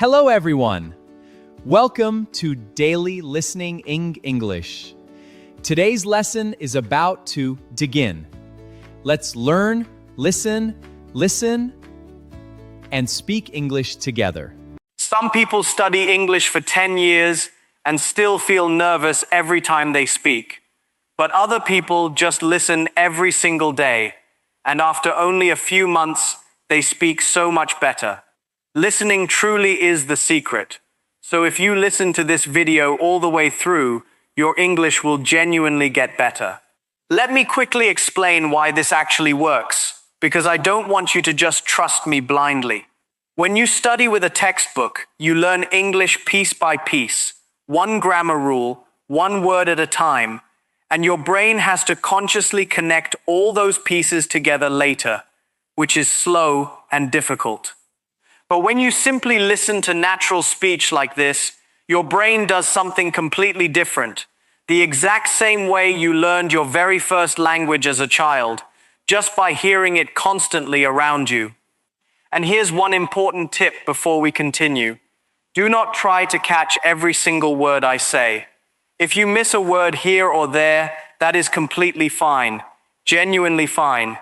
Hello, everyone. Welcome to Daily Listening English. Today's lesson is about to begin. Let's learn, listen, and speak English together. Some people study English for 10 years and still feel nervous every time they speak. But other people just listen every single day, and after only a few months, they speak so much better. Listening truly is the secret. So if you listen to this video all the way through, your English will genuinely get better. Let me quickly explain why this actually works, because I don't want you to just trust me blindly. When you study with a textbook, you learn English piece by piece, one grammar rule, one word at a time, and your brain has to consciously connect all those pieces together later, which is slow and difficult. But when you simply listen to natural speech like this, your brain does something completely different, the exact same way you learned your very first language as a child, just by hearing it constantly around you. And here's one important tip before we continue. Do not try to catch every single word I say. If you miss a word here or there, that is completely fine, genuinely fine.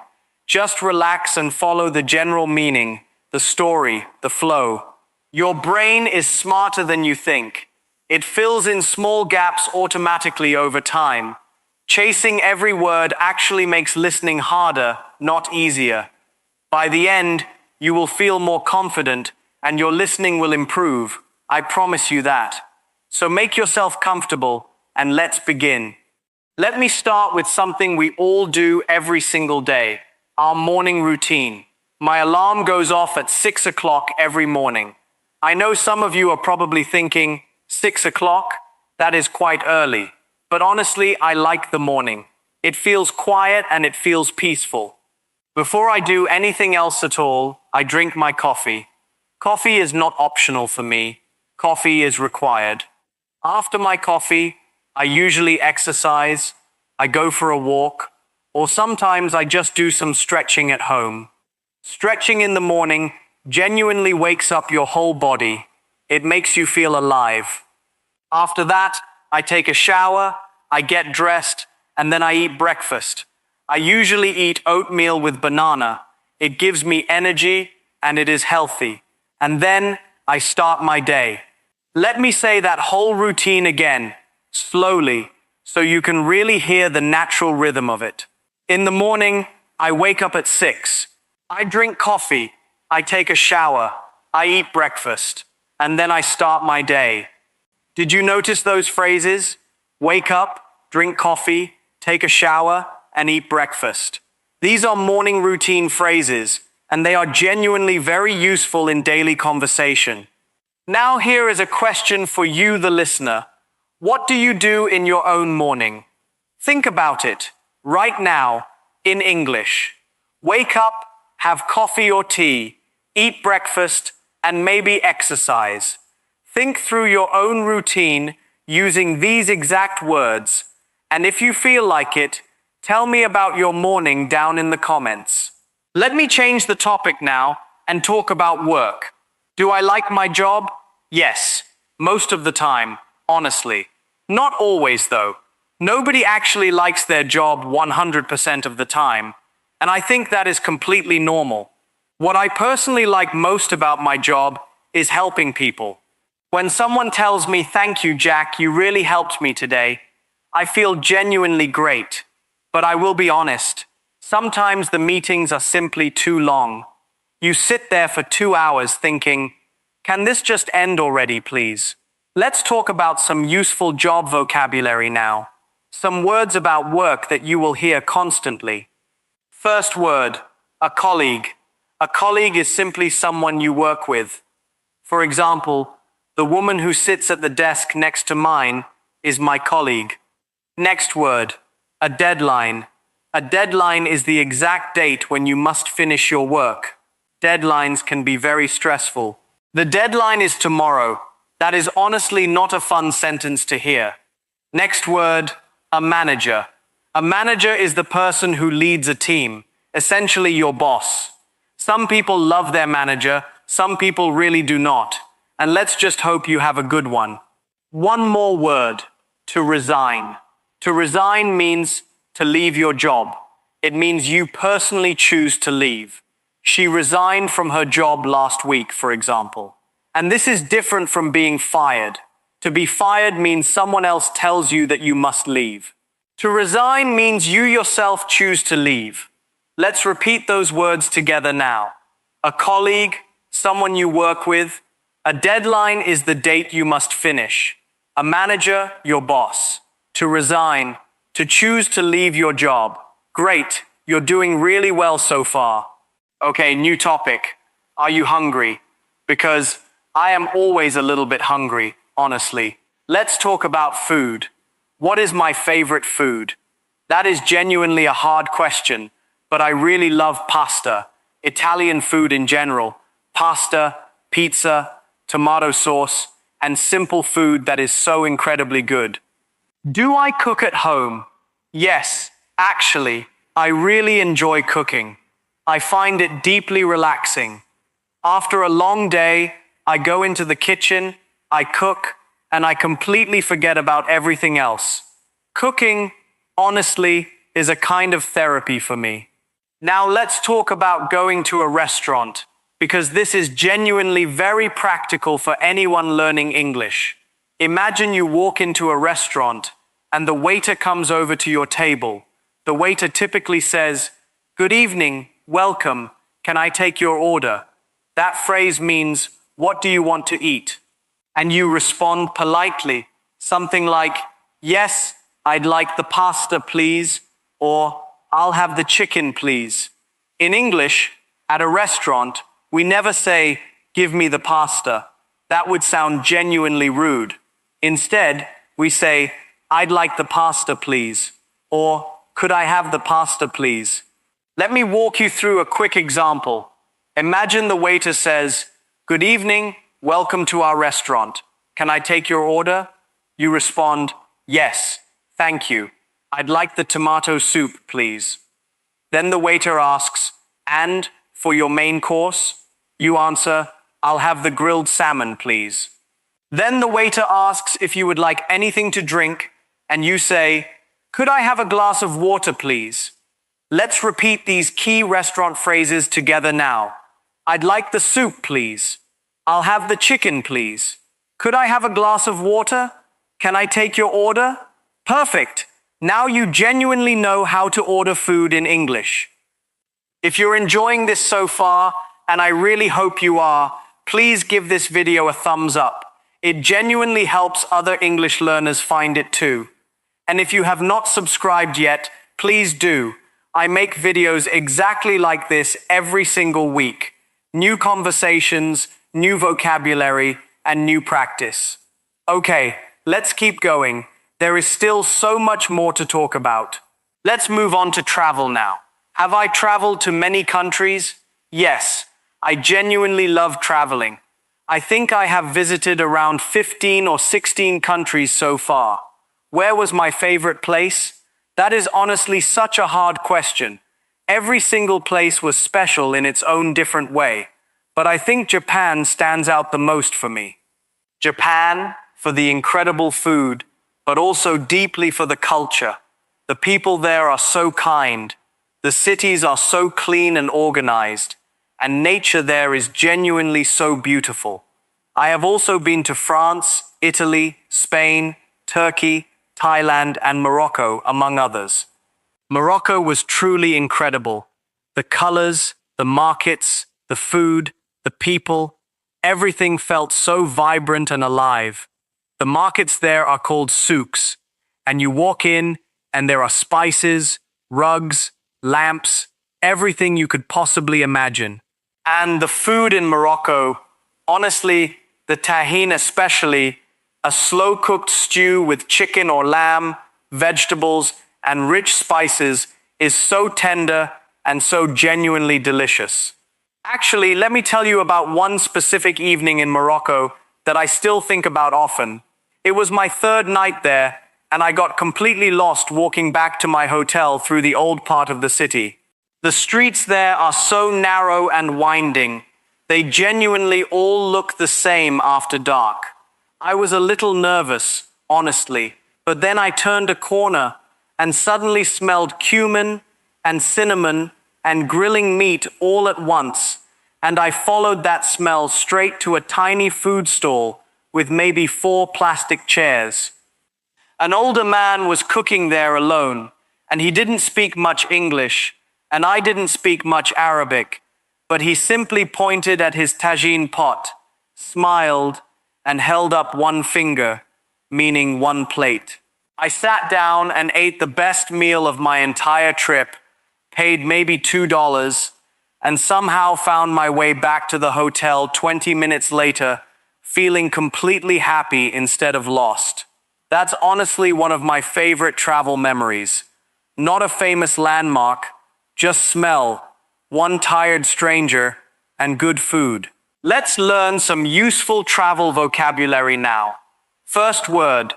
Just relax and follow the general meaning, the story, the flow. Your brain is smarter than you think. It fills in small gaps automatically over time. Chasing every word actually makes listening harder, not easier. By the end, you will feel more confident and your listening will improve. I promise you that. So make yourself comfortable and let's begin. Let me start with something we all do every single day, our morning routine. My alarm goes off at 6 o'clock every morning. I know some of you are probably thinking, 6 o'clock? That is quite early. But honestly, I like the morning. It feels quiet and it feels peaceful. Before I do anything else at all, I drink my coffee. Coffee is not optional for me. Coffee is required. After my coffee, I usually exercise, I go for a walk, or sometimes I just do some stretching at home. Stretching in the morning genuinely wakes up your whole body. It makes you feel alive. After that, I take a shower, I get dressed, and then I eat breakfast. I usually eat oatmeal with banana. It gives me energy and it is healthy. And then I start my day. Let me say that whole routine again, slowly, so you can really hear the natural rhythm of it. In the morning, I wake up at 6. I drink coffee, I take a shower, I eat breakfast, and then I start my day. Did you notice those phrases? Wake up, drink coffee, take a shower, and eat breakfast. These are morning routine phrases, and they are genuinely very useful in daily conversation. Now here is a question for you, the listener. What do you do in your own morning? Think about it, right now, in English. Wake up, have coffee or tea, eat breakfast, and maybe exercise. Think through your own routine using these exact words, and if you feel like it, tell me about your morning down in the comments. Let me change the topic now and talk about work. Do I like my job? Yes, most of the time, honestly. Not always, though. Nobody actually likes their job 100% of the time, and I think that is completely normal. What I personally like most about my job is helping people. When someone tells me, "Thank you, Jack, you really helped me today," I feel genuinely great. But I will be honest, sometimes the meetings are simply too long. You sit there for 2 hours thinking, "Can this just end already, please?" Let's talk about some useful job vocabulary now. Some words about work that you will hear constantly. First word, a colleague. A colleague is simply someone you work with. For example, the woman who sits at the desk next to mine is my colleague. Next word, a deadline. A deadline is the exact date when you must finish your work. Deadlines can be very stressful. The deadline is tomorrow. That is honestly not a fun sentence to hear. Next word, a manager. A manager is the person who leads a team, essentially your boss. Some people love their manager, some people really do not. And let's just hope you have a good one. One more word: to resign. To resign means to leave your job. It means you personally choose to leave. She resigned from her job last week, for example. And this is different from being fired. To be fired means someone else tells you that you must leave. To resign means you yourself choose to leave. Let's repeat those words together now. A colleague, someone you work with. A deadline is the date you must finish. A manager, your boss. To resign, to choose to leave your job. Great, you're doing really well so far. Okay, new topic. Are you hungry? Because I am always a little bit hungry, honestly. Let's talk about food. What is my favorite food? That is genuinely a hard question, but I really love pasta, Italian food in general. Pasta, pizza, tomato sauce, and simple food that is so incredibly good. Do I cook at home? Yes, actually, I really enjoy cooking. I find it deeply relaxing. After a long day, I go into the kitchen, I cook, and I completely forget about everything else. Cooking, honestly, is a kind of therapy for me. Now let's talk about going to a restaurant, because this is genuinely very practical for anyone learning English. Imagine you walk into a restaurant and the waiter comes over to your table. The waiter typically says, "Good evening, welcome, can I take your order?" That phrase means, "What do you want to eat?" And you respond politely, something like, "Yes, I'd like the pasta, please," or "I'll have the chicken, please." In English, at a restaurant, we never say, "Give me the pasta." That would sound genuinely rude. Instead, we say, "I'd like the pasta, please," or "Could I have the pasta, please?" Let me walk you through a quick example. Imagine the waiter says, "Good evening, welcome to our restaurant. Can I take your order?" You respond, "Yes, thank you. I'd like the tomato soup, please." Then the waiter asks, "And for your main course?" You answer, "I'll have the grilled salmon, please." Then the waiter asks if you would like anything to drink, and you say, "Could I have a glass of water, please?" Let's repeat these key restaurant phrases together now. I'd like the soup, please. I'll have the chicken, please. Could I have a glass of water? Can I take your order? Perfect. Now you genuinely know how to order food in English. If you're enjoying this so far, and I really hope you are, please give this video a thumbs up. It genuinely helps other English learners find it too. And if you have not subscribed yet, please do. I make videos exactly like this every single week. New conversations, new vocabulary, and new practice. Okay, let's keep going. There is still so much more to talk about. Let's move on to travel now. Have I traveled to many countries? Yes, I genuinely love traveling. I think I have visited around 15 or 16 countries so far. Where was my favorite place? That is honestly such a hard question. Every single place was special in its own different way, but I think Japan stands out the most for me. Japan, for the incredible food, but also deeply for the culture. The people there are so kind. The cities are so clean and organized, and nature there is genuinely so beautiful. I have also been to France, Italy, Spain, Turkey, Thailand, and Morocco, among others. Morocco was truly incredible. The colors, the markets, the food, the people, everything felt so vibrant and alive. The markets there are called souks, and you walk in and there are spices, rugs, lamps, everything you could possibly imagine. And the food in Morocco, honestly, the tagine especially, a slow-cooked stew with chicken or lamb, vegetables, and rich spices is so tender and so genuinely delicious. Actually, let me tell you about one specific evening in Morocco that I still think about often. It was my third night there, and I got completely lost walking back to my hotel through the old part of the city. The streets there are so narrow and winding. They genuinely all look the same after dark. I was a little nervous, honestly, but then I turned a corner and suddenly smelled cumin and cinnamon and grilling meat all at once, and I followed that smell straight to a tiny food stall with maybe 4 plastic chairs. An older man was cooking there alone, and he didn't speak much English, and I didn't speak much Arabic, but he simply pointed at his tagine pot, smiled, and held up one finger, meaning one plate. I sat down and ate the best meal of my entire trip, paid maybe $2, and somehow found my way back to the hotel 20 minutes later, feeling completely happy instead of lost. That's honestly one of my favorite travel memories. Not a famous landmark, just smell, one tired stranger, and good food. Let's learn some useful travel vocabulary now. First word,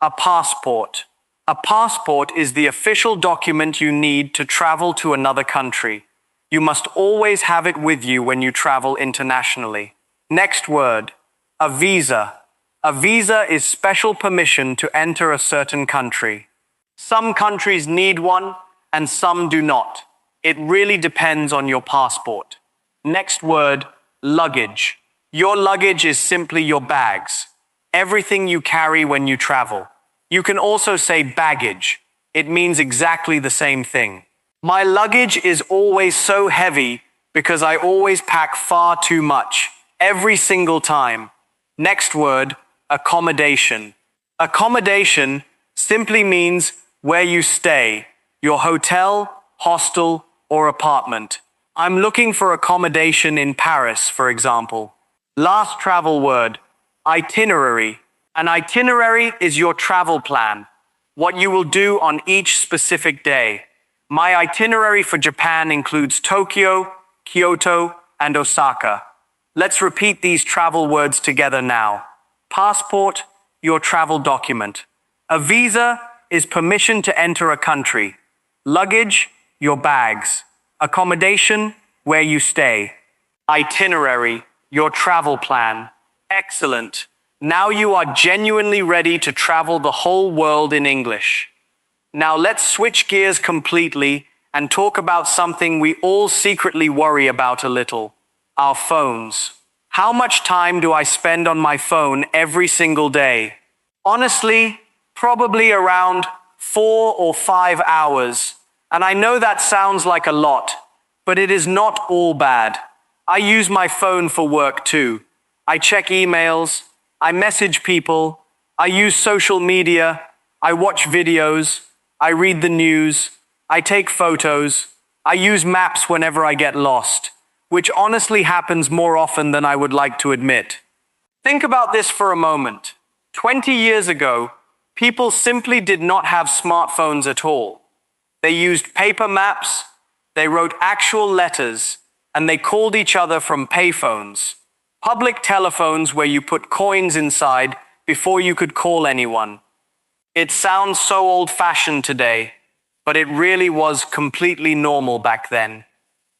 a passport. A passport is the official document you need to travel to another country. You must always have it with you when you travel internationally. Next word, a visa. A visa is special permission to enter a certain country. Some countries need one and some do not. It really depends on your passport. Next word, luggage. Your luggage is simply your bags. Everything you carry when you travel. You can also say baggage. It means exactly the same thing. My luggage is always so heavy because I always pack far too much, every single time. Next word, accommodation. Accommodation simply means where you stay, your hotel, hostel, or apartment. I'm looking for accommodation in Paris, for example. Last travel word, itinerary. An itinerary is your travel plan, what you will do on each specific day. My itinerary for Japan includes Tokyo, Kyoto, and Osaka. Let's repeat these travel words together now. Passport, your travel document. A visa is permission to enter a country. Luggage, your bags. Accommodation, where you stay. Itinerary, your travel plan. Excellent. Now you are genuinely ready to travel the whole world in English. Now let's switch gears completely and talk about something we all secretly worry about a little. Our phones. How much time do I spend on my phone every single day? Honestly, probably around 4 or 5 hours. And I know that sounds like a lot, but it is not all bad. I use my phone for work too. I check emails, I message people, I use social media, I watch videos, I read the news, I take photos, I use maps whenever I get lost, which honestly happens more often than I would like to admit. Think about this for a moment. 20 years ago, people simply did not have smartphones at all. They used paper maps, they wrote actual letters, and they called each other from payphones. Public telephones where you put coins inside before you could call anyone. It sounds so old-fashioned today, but it really was completely normal back then.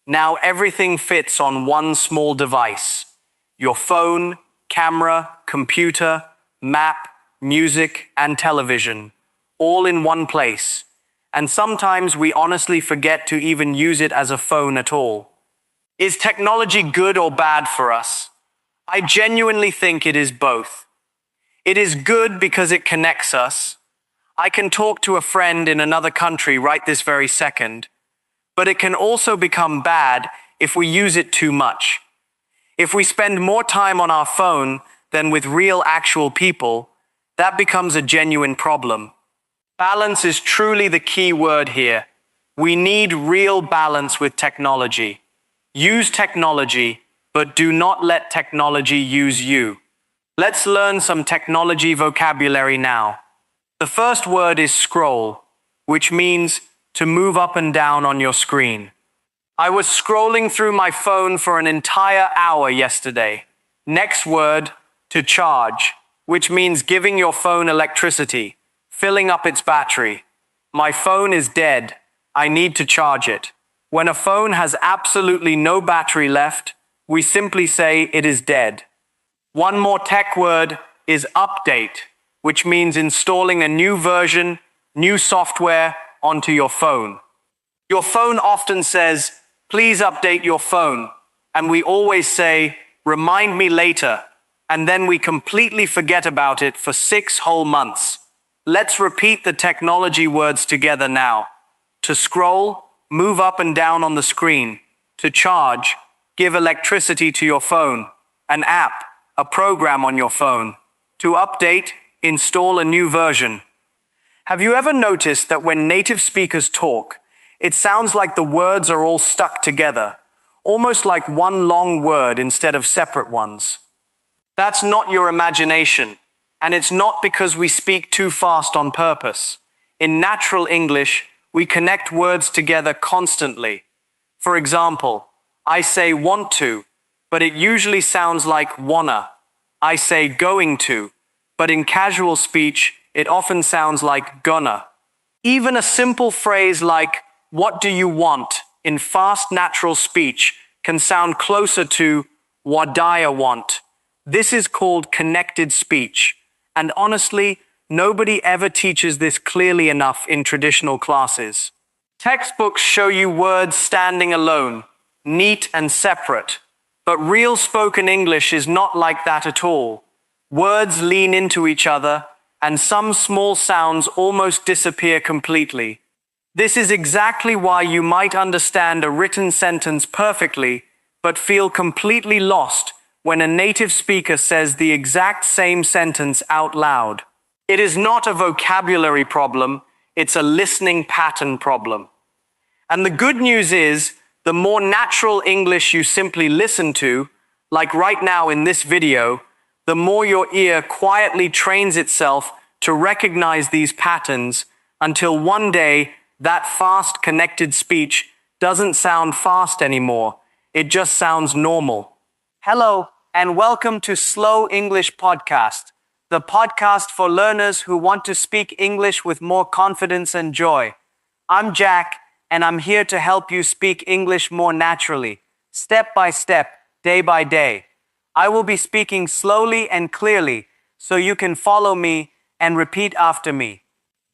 Now everything fits on one small device. Your phone, camera, computer, map, music, and television, all in one place. And sometimes we honestly forget to even use it as a phone at all. Is technology good or bad for us? I genuinely think it is both. It is good because it connects us. I can talk to a friend in another country right this very second, but it can also become bad if we use it too much. If we spend more time on our phone than with real actual people, that becomes a genuine problem. Balance is truly the key word here. We need real balance with technology. Use technology, but do not let technology use you. Let's learn some technology vocabulary now. The first word is scroll, which means to move up and down on your screen. I was scrolling through my phone for an entire hour yesterday. Next word, to charge, which means giving your phone electricity, filling up its battery. My phone is dead. I need to charge it. When a phone has absolutely no battery left, we simply say it is dead. One more tech word is update, which means installing a new version, new software onto your phone. Your phone often says, please update your phone, and we always say, remind me later, and then we completely forget about it for 6 whole months. Let's repeat the technology words together now. To scroll, move up and down on the screen. To charge, give electricity to your phone. An app, a program on your phone. To update, install a new version. Have you ever noticed that when native speakers talk, it sounds like the words are all stuck together, almost like one long word instead of separate ones? That's not your imagination, and it's not because we speak too fast on purpose. In natural English, we connect words together constantly. For example, I say want to, but it usually sounds like wanna. I say going to, but in casual speech, it often sounds like gonna. Even a simple phrase like, what do you want, in fast natural speech can sound closer to what do I want. This is called connected speech, and honestly, nobody ever teaches this clearly enough in traditional classes. Textbooks show you words standing alone, neat and separate, but real spoken English is not like that at all. Words lean into each other, and some small sounds almost disappear completely. This is exactly why you might understand a written sentence perfectly, but feel completely lost when a native speaker says the exact same sentence out loud. It is not a vocabulary problem, it's a listening pattern problem. And the good news is, the more natural English you simply listen to, like right now in this video, the more your ear quietly trains itself to recognize these patterns until one day that fast connected speech doesn't sound fast anymore. It just sounds normal. Hello, and welcome to Slow English Podcast, the podcast for learners who want to speak English with more confidence and joy. I'm Jack, and I'm here to help you speak English more naturally, step by step, day by day. I will be speaking slowly and clearly so you can follow me and repeat after me.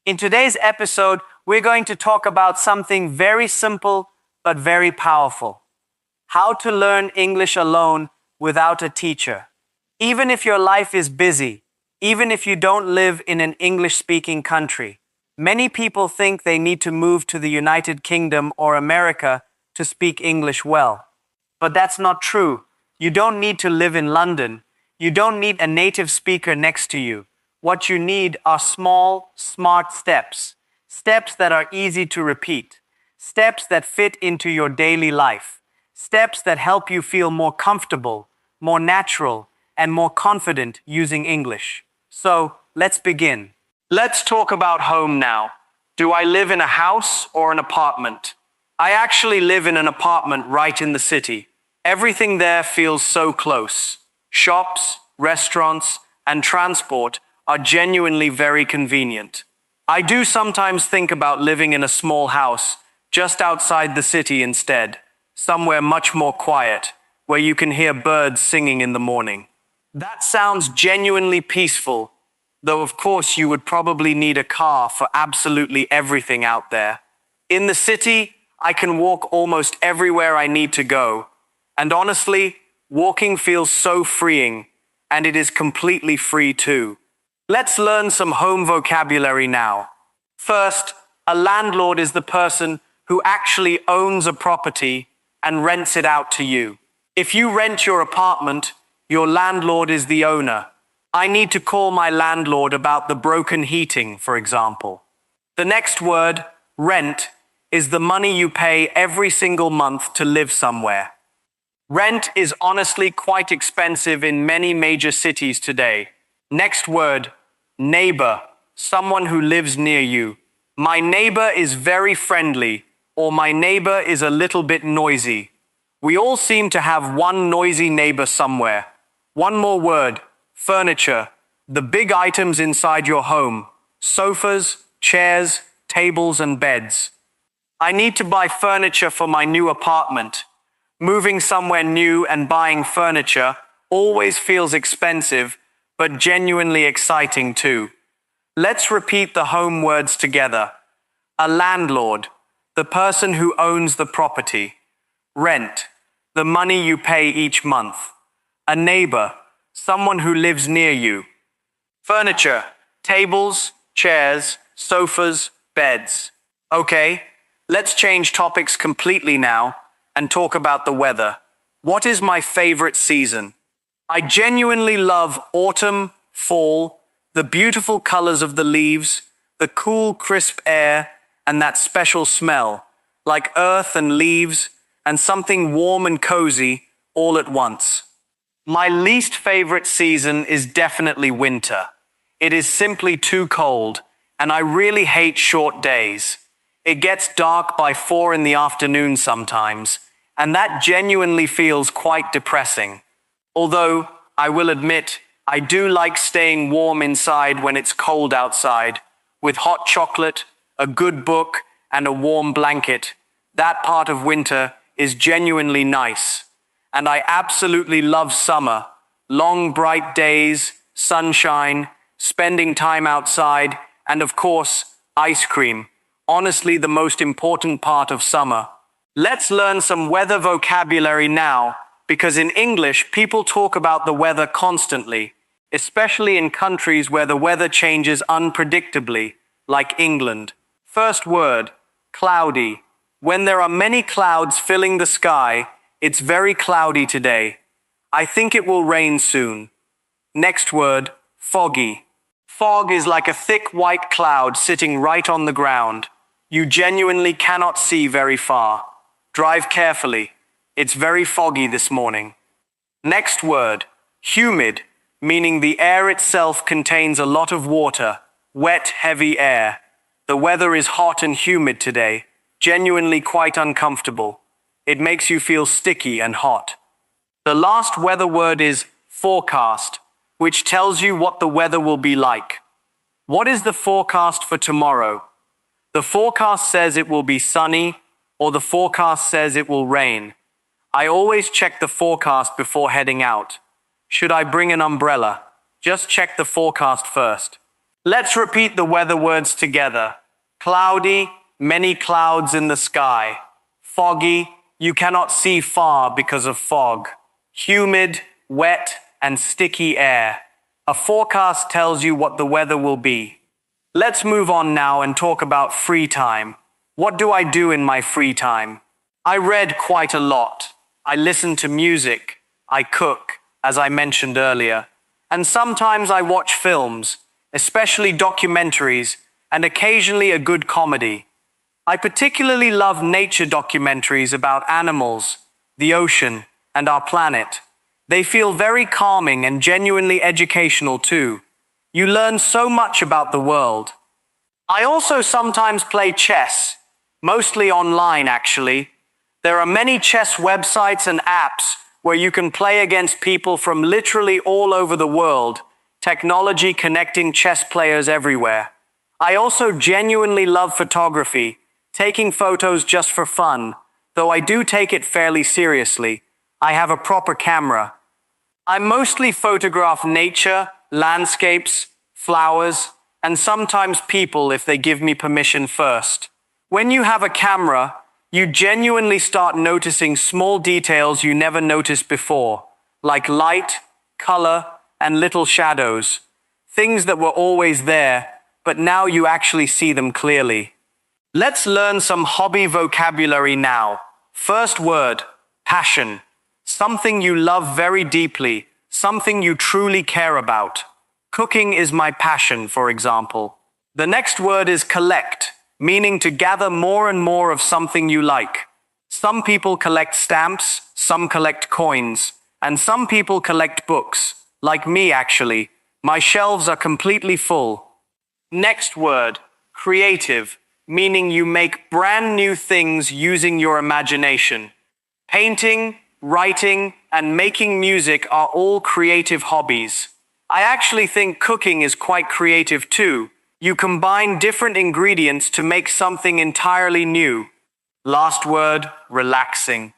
In today's episode, we're going to talk about something very simple but very powerful. How to learn English alone without a teacher. Even if your life is busy, even if you don't live in an English-speaking country, many people think they need to move to the United Kingdom or America to speak English well. But that's not true. You don't need to live in London. You don't need a native speaker next to you. What you need are small, smart steps. Steps that are easy to repeat. Steps that fit into your daily life. Steps that help you feel more comfortable, more natural, and more confident using English. So, let's begin. Let's talk about home now. Do I live in a house or an apartment? I actually live in an apartment right in the city. Everything there feels so close. Shops, restaurants, and transport are genuinely very convenient. I do sometimes think about living in a small house just outside the city instead, somewhere much more quiet, where you can hear birds singing in the morning. That sounds genuinely peaceful, though of course you would probably need a car for absolutely everything out there. In the city, I can walk almost everywhere I need to go, and honestly, walking feels so freeing, and it is completely free too. Let's learn some home vocabulary now. First, a landlord is the person who actually owns a property and rents it out to you. If you rent your apartment, your landlord is the owner. I need to call my landlord about the broken heating, for example. The next word, rent, is the money you pay every single month to live somewhere. Rent is honestly quite expensive in many major cities today. Next word, neighbor, someone who lives near you. My neighbor is very friendly, or my neighbor is a little bit noisy. We all seem to have one noisy neighbor somewhere. One more word, furniture, the big items inside your home, sofas, chairs, tables, and beds. I need to buy furniture for my new apartment. Moving somewhere new and buying furniture always feels expensive, but genuinely exciting too. Let's repeat the home words together. A landlord, the person who owns the property. Rent, the money you pay each month. A neighbor, someone who lives near you. Furniture, tables, chairs, sofas, beds. Okay, let's change topics completely now and talk about the weather. What is my favorite season? I genuinely love autumn, fall, the beautiful colors of the leaves, the cool, crisp air, and that special smell, like earth and leaves, and something warm and cozy all at once. My least favorite season is definitely winter. It is simply too cold, and I really hate short days. It gets dark by 4 in the afternoon sometimes, and that genuinely feels quite depressing. Although, I will admit, I do like staying warm inside when it's cold outside, with hot chocolate, a good book, and a warm blanket. That part of winter is genuinely nice. And I absolutely love summer. Long, bright days, sunshine, spending time outside, and of course, ice cream. Honestly, the most important part of summer. Let's learn some weather vocabulary now, because in English, people talk about the weather constantly, especially in countries where the weather changes unpredictably, like England. First word, cloudy. When there are many clouds filling the sky, it's very cloudy today. I think it will rain soon. Next word, foggy. Fog is like a thick white cloud sitting right on the ground. You genuinely cannot see very far. Drive carefully. It's very foggy this morning. Next word, humid, meaning the air itself contains a lot of water, wet, heavy air. The weather is hot and humid today, genuinely quite uncomfortable. It makes you feel sticky and hot. The last weather word is forecast, which tells you what the weather will be like. What is the forecast for tomorrow? The forecast says it will be sunny, or the forecast says it will rain. I always check the forecast before heading out. Should I bring an umbrella? Just check the forecast first. Let's repeat the weather words together. Cloudy, many clouds in the sky. Foggy, you cannot see far because of fog. Humid, wet, and sticky air. A forecast tells you what the weather will be. Let's move on now and talk about free time. What do I do in my free time? I read quite a lot. I listen to music. I cook, as I mentioned earlier. And sometimes I watch films, especially documentaries, and occasionally a good comedy. I particularly love nature documentaries about animals, the ocean, and our planet. They feel very calming and genuinely educational too. You learn so much about the world. I also sometimes play chess, mostly online actually. There are many chess websites and apps where you can play against people from literally all over the world, technology connecting chess players everywhere. I also genuinely love photography, taking photos just for fun, though I do take it fairly seriously. I have a proper camera. I mostly photograph nature, landscapes, flowers, and sometimes people if they give me permission first. When you have a camera, you genuinely start noticing small details you never noticed before, like light, color, and little shadows. Things that were always there, but now you actually see them clearly. Let's learn some hobby vocabulary now. First word, passion. Something you love very deeply, something you truly care about. Cooking is my passion, for example. The next word is collect, meaning to gather more and more of something you like. Some people collect stamps, some collect coins, and some people collect books. Like me, actually. My shelves are completely full. Next word, creative, meaning you make brand new things using your imagination. Painting, writing, and making music are all creative hobbies. I actually think cooking is quite creative too. You combine different ingredients to make something entirely new. Last word, relaxing.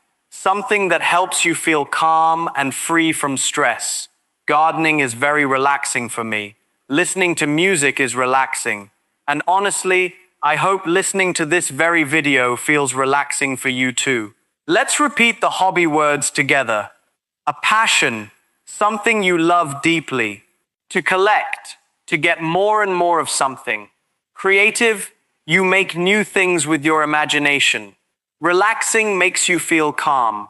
something that helps you feel calm and free from stress. Gardening is very relaxing for me. Listening to music is relaxing. And honestly, I hope listening to this very video feels relaxing for you too. Let's repeat the hobby words together. A passion, something you love deeply. To collect, to get more and more of something. Creative, you make new things with your imagination. Relaxing makes you feel calm.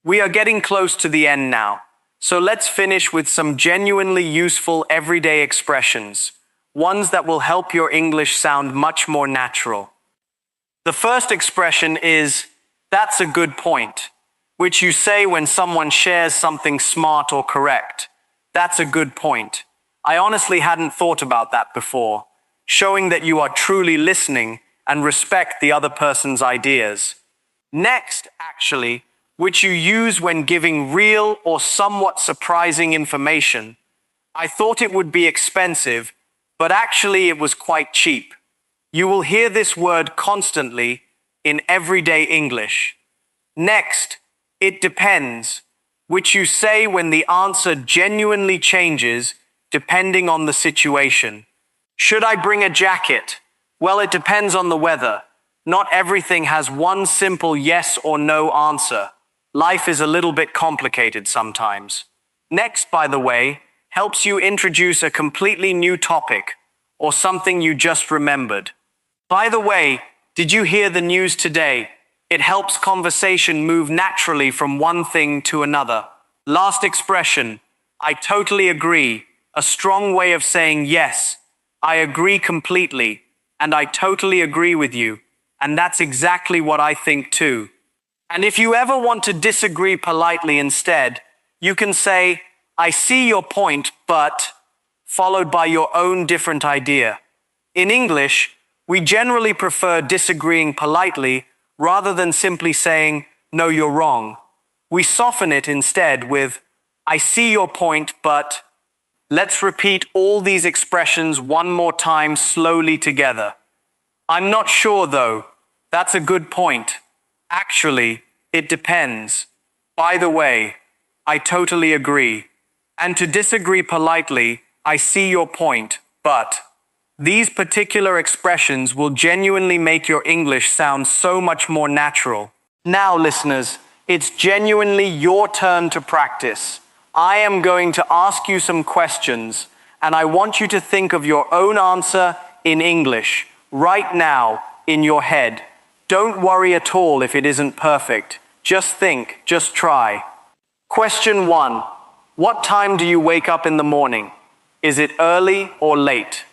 We are getting close to the end now, so let's finish with some genuinely useful everyday expressions, ones that will help your English sound much more natural. The first expression is, "That's a good point," which you say when someone shares something smart or correct. That's a good point. I honestly hadn't thought about that before, showing that you are truly listening and respect the other person's ideas. Next, actually, which you use when giving real or somewhat surprising information. I thought it would be expensive, but actually it was quite cheap. You will hear this word constantly in everyday English. Next, it depends, which you say when the answer genuinely changes depending on the situation. Should I bring a jacket? Well, it depends on the weather. Not everything has one simple yes or no answer. Life is a little bit complicated sometimes. Next, by the way, helps you introduce a completely new topic or something you just remembered. By the way, did you hear the news today? It helps conversation move naturally from one thing to another. Last expression, I totally agree. A strong way of saying yes, I agree completely, and I totally agree with you. And that's exactly what I think too. And if you ever want to disagree politely instead, you can say, I see your point, but, followed by your own different idea. In English, we generally prefer disagreeing politely rather than simply saying, no, you're wrong. We soften it instead with, I see your point, but. Let's repeat all these expressions one more time slowly together. I'm not sure though. That's a good point. Actually, it depends. By the way, I totally agree. And to disagree politely, I see your point, but. These particular expressions will genuinely make your English sound so much more natural. Now, listeners, it's genuinely your turn to practice. I am going to ask you some questions, and I want you to think of your own answer in English, right now, in your head. Don't worry at all if it isn't perfect. Just think, just try. Question 1. What time do you wake up in the morning? Is it early or late?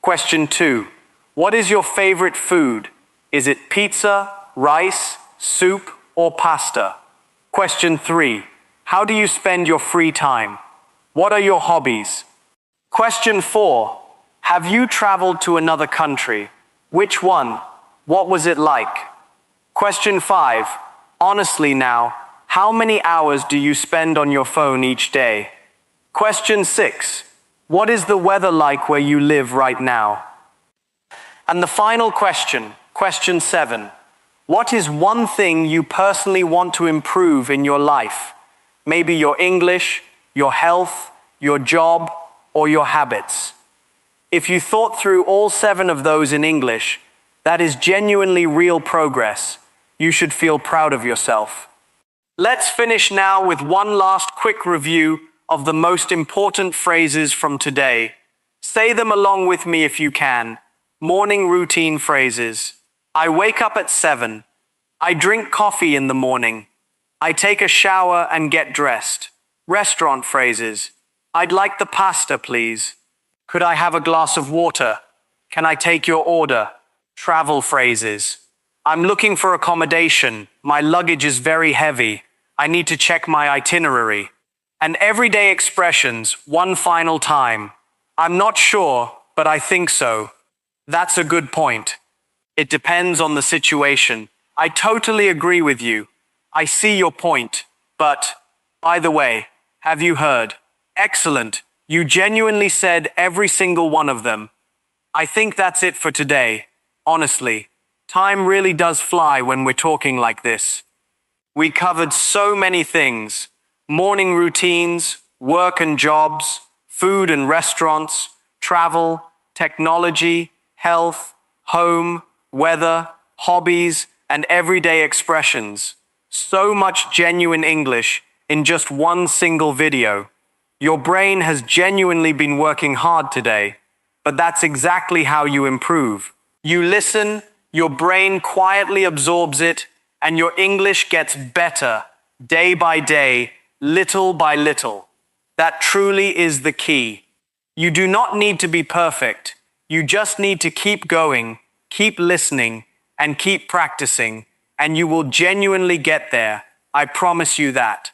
Question 2. What is your favorite food? Is it pizza, rice, soup, or pasta? Question 3. How do you spend your free time? What are your hobbies? Question 4. Have you traveled to another country? Which one? What was it like? Question 5. Honestly now, how many hours do you spend on your phone each day? Question 6. What is the weather like where you live right now? And the final question, question 7. What is one thing you personally want to improve in your life? Maybe your English, your health, your job, or your habits. If you thought through all 7 of those in English, that is genuinely real progress. You should feel proud of yourself. Let's finish now with one last quick review of the most important phrases from today. Say them along with me if you can. Morning routine phrases. I wake up at 7. I drink coffee in the morning. I take a shower and get dressed. Restaurant phrases. I'd like the pasta, please. Could I have a glass of water? Can I take your order? Travel phrases. I'm looking for accommodation. My luggage is very heavy. I need to check my itinerary. And everyday expressions, one final time. I'm not sure, but I think so. That's a good point. It depends on the situation. I totally agree with you. I see your point. But, by the way, have you heard? Excellent. You genuinely said every single one of them. I think that's it for today. Honestly, time really does fly when we're talking like this. We covered so many things: morning routines, work and jobs, food and restaurants, travel, technology, health, home, weather, hobbies, and everyday expressions. So much genuine English in just one single video. Your brain has genuinely been working hard today, but that's exactly how you improve. You listen, your brain quietly absorbs it, and your English gets better day by day, little by little. That truly is the key. You do not need to be perfect. You just need to keep going, keep listening, and keep practicing, and you will genuinely get there. I promise you that.